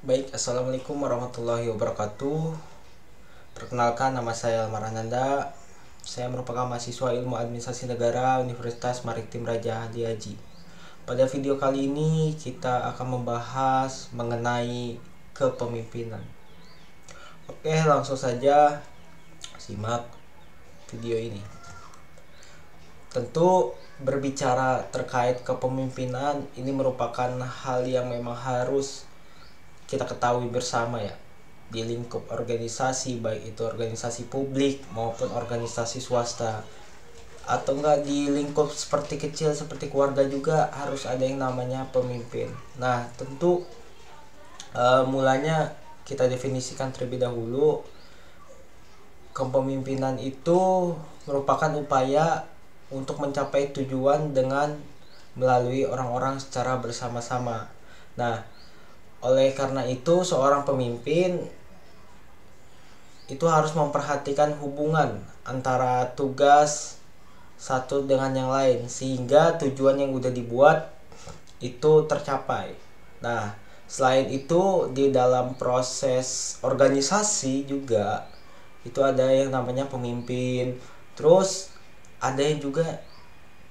Baik, assalamualaikum warahmatullahi wabarakatuh. Perkenalkan, nama saya Almar Ananda. Saya merupakan mahasiswa Ilmu Administrasi Negara Universitas Maritim Raja Ali Haji. Pada video kali ini kita akan membahas mengenai kepemimpinan. Oke, langsung saja simak video ini. Tentu berbicara terkait kepemimpinan ini merupakan hal yang memang harus kita ketahui bersama ya, di lingkup organisasi, baik itu organisasi publik maupun organisasi swasta, atau enggak di lingkup seperti kecil seperti keluarga juga harus ada yang namanya pemimpin. Nah tentu mulanya kita definisikan terlebih dahulu. Kepemimpinan itu merupakan upaya untuk mencapai tujuan dengan melalui orang-orang secara bersama-sama. Nah, oleh karena itu seorang pemimpin itu harus memperhatikan hubungan antara tugas satu dengan yang lain sehingga tujuan yang udah dibuat itu tercapai. Nah, selain itu di dalam proses organisasi juga itu ada yang namanya pemimpin. Terus ada yang juga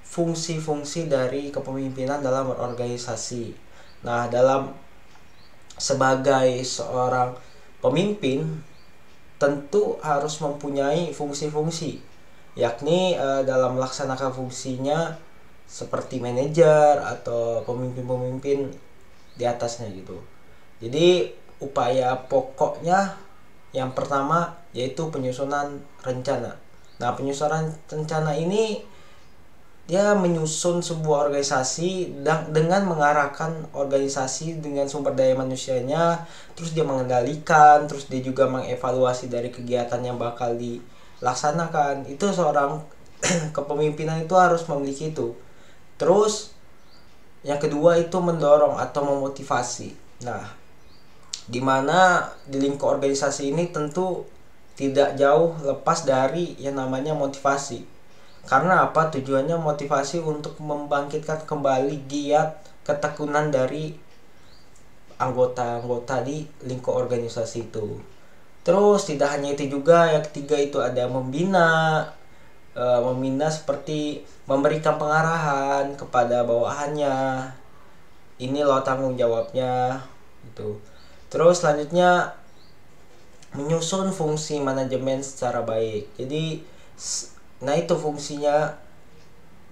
fungsi-fungsi dari kepemimpinan dalam berorganisasi. Nah, dalam sebagai seorang pemimpin tentu harus mempunyai fungsi-fungsi, yakni dalam melaksanakan fungsinya seperti manajer atau pemimpin-pemimpin di atasnya gitu. Jadi upaya pokoknya yang pertama yaitu penyusunan rencana. Nah, penyusunan rencana ini dia menyusun sebuah organisasi dengan mengarahkan organisasi dengan sumber daya manusianya, terus dia mengendalikan, terus dia juga mengevaluasi dari kegiatan yang bakal dilaksanakan. Itu seorang kepemimpinan itu harus memiliki itu. Terus yang kedua itu mendorong atau memotivasi. Nah, dimana di lingkup organisasi ini tentu tidak jauh lepas dari yang namanya motivasi. Karena apa? Tujuannya motivasi untuk membangkitkan kembali giat ketekunan dari anggota-anggota di lingkup organisasi itu. Terus tidak hanya itu juga, yang ketiga itu ada membina. Membina seperti memberikan pengarahan kepada bawahannya. Ini loh tanggung jawabnya gitu. Terus selanjutnya menyusun fungsi manajemen secara baik. Jadi nah itu fungsinya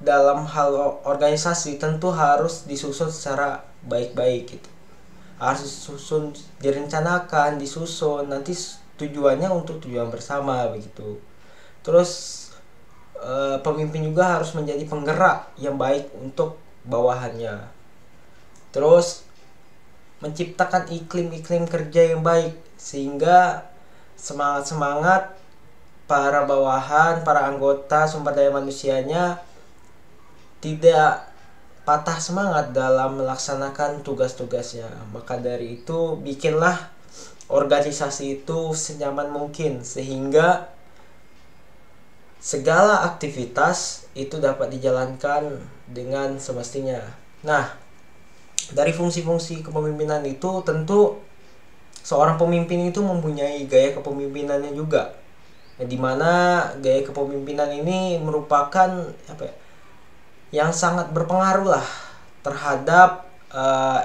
dalam hal organisasi tentu harus disusun secara baik-baik gitu. Harus disusun, direncanakan, disusun, nanti tujuannya untuk tujuan bersama begitu. Terus pemimpin juga harus menjadi penggerak yang baik untuk bawahannya. Terus menciptakan iklim-iklim kerja yang baik sehingga semangat-semangat para bawahan, para anggota sumber daya manusianya tidak patah semangat dalam melaksanakan tugas-tugasnya. Maka dari itu bikinlah organisasi itu senyaman mungkin sehingga segala aktivitas itu dapat dijalankan dengan semestinya. Nah, dari fungsi-fungsi kepemimpinan itu tentu seorang pemimpin itu mempunyai gaya kepemimpinannya juga. Dimana gaya kepemimpinan ini merupakan yang sangat berpengaruh lah terhadap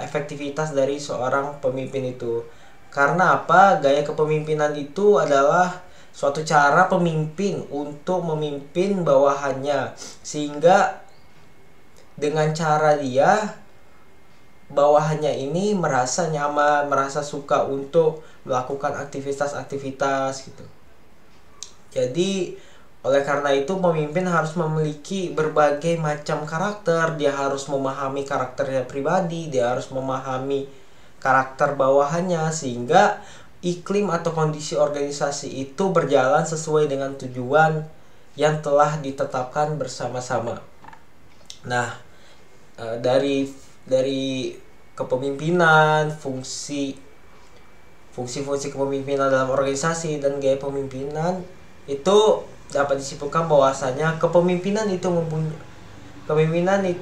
efektivitas dari seorang pemimpin itu. Karena apa? Gaya kepemimpinan itu adalah suatu cara pemimpin untuk memimpin bawahannya sehingga dengan cara dia bawahannya ini merasa nyaman, merasa suka untuk melakukan aktivitas-aktivitas gitu. Jadi oleh karena itu pemimpin harus memiliki berbagai macam karakter. Dia harus memahami karakternya pribadi, dia harus memahami karakter bawahannya sehingga iklim atau kondisi organisasi itu berjalan sesuai dengan tujuan yang telah ditetapkan bersama-sama. Nah, dari kepemimpinan, fungsi-fungsi kepemimpinan dalam organisasi dan gaya pemimpinan itu dapat disimpulkan bahwasanya kepemimpinan itu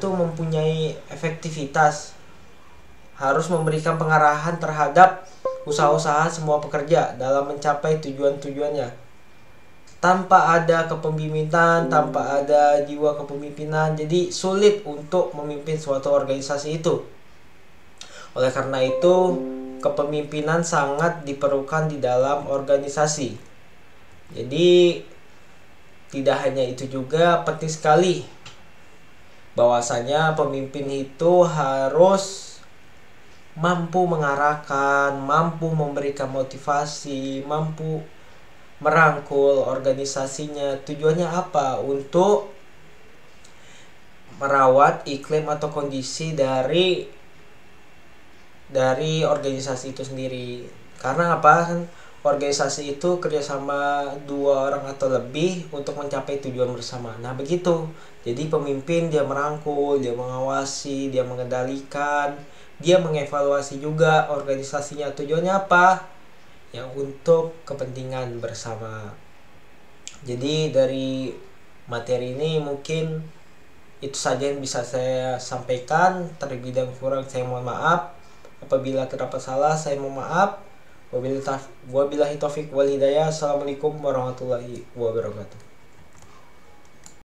mempunyai efektivitas harus memberikan pengarahan terhadap usaha-usaha semua pekerja dalam mencapai tujuan-tujuannya. Tanpa ada kepemimpinan, tanpa ada jiwa kepemimpinan, jadi sulit untuk memimpin suatu organisasi itu. Oleh karena itu, kepemimpinan sangat diperlukan di dalam organisasi. Jadi, tidak hanya itu juga, penting sekali bahwasanya pemimpin itu harus mampu mengarahkan, mampu memberikan motivasi, mampu merangkul organisasinya. Tujuannya apa? Untuk merawat iklim atau kondisi dari organisasi itu sendiri. Karena apa? Kan organisasi itu kerjasama 2 orang atau lebih untuk mencapai tujuan bersama. Nah begitu. Jadi pemimpin dia merangkul, dia mengawasi, dia mengendalikan, dia mengevaluasi juga organisasinya. Tujuannya apa? Yang untuk kepentingan bersama. Jadi dari materi ini mungkin itu saja yang bisa saya sampaikan. Terlebih dan kurang saya mohon maaf. Apabila terdapat salah saya mohon maaf. Wabillahi taufik wal hidayah. Assalamualaikum warahmatullahi wabarakatuh.